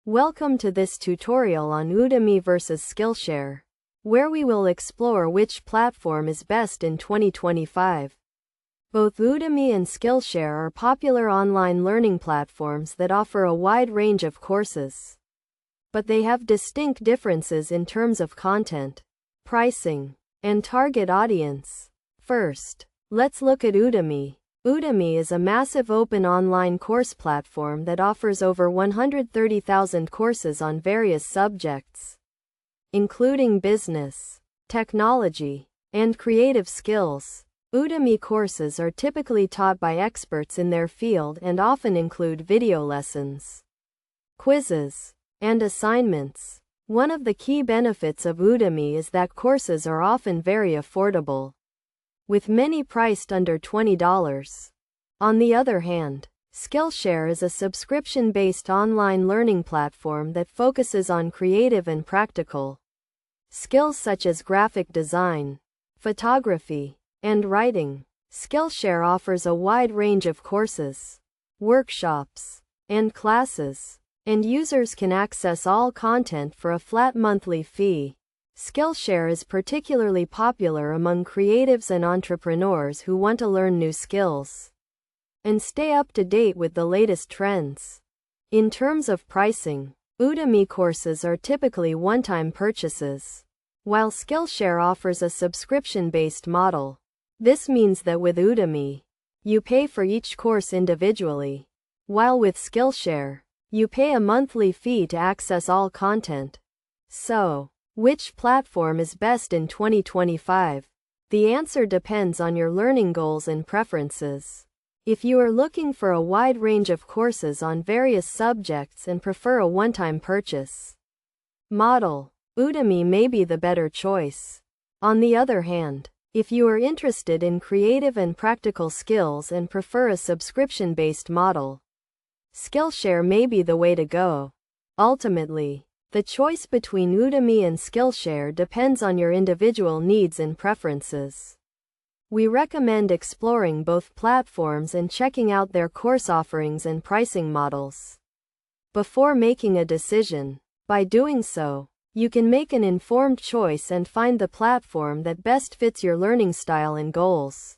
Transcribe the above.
Welcome to this tutorial on Udemy versus Skillshare, where we will explore which platform is best in 2025. Both Udemy and Skillshare are popular online learning platforms that offer a wide range of courses. But they have distinct differences in terms of content, pricing, and target audience. First, let's look at Udemy. Udemy is a massive open online course platform that offers over 130,000 courses on various subjects, including business, technology, and creative skills. Udemy courses are typically taught by experts in their field and often include video lessons, quizzes, and assignments. One of the key benefits of Udemy is that courses are often very affordable, with many priced under $20. On the other hand, Skillshare is a subscription-based online learning platform that focuses on creative and practical skills such as graphic design, photography, and writing. Skillshare offers a wide range of courses, workshops, and classes, and users can access all content for a flat monthly fee. Skillshare is particularly popular among creatives and entrepreneurs who want to learn new skills and stay up to date with the latest trends. In terms of pricing, Udemy courses are typically one-time purchases, while Skillshare offers a subscription-based model. This means that with Udemy, you pay for each course individually, while with Skillshare, you pay a monthly fee to access all content. So, which platform is best in 2025? The answer depends on your learning goals and preferences. If you are looking for a wide range of courses on various subjects and prefer a one-time purchase model, Udemy may be the better choice. On the other hand, if you are interested in creative and practical skills and prefer a subscription-based model, Skillshare may be the way to go. Ultimately, the choice between Udemy and Skillshare depends on your individual needs and preferences. We recommend exploring both platforms and checking out their course offerings and pricing models before making a decision. By doing so, you can make an informed choice and find the platform that best fits your learning style and goals.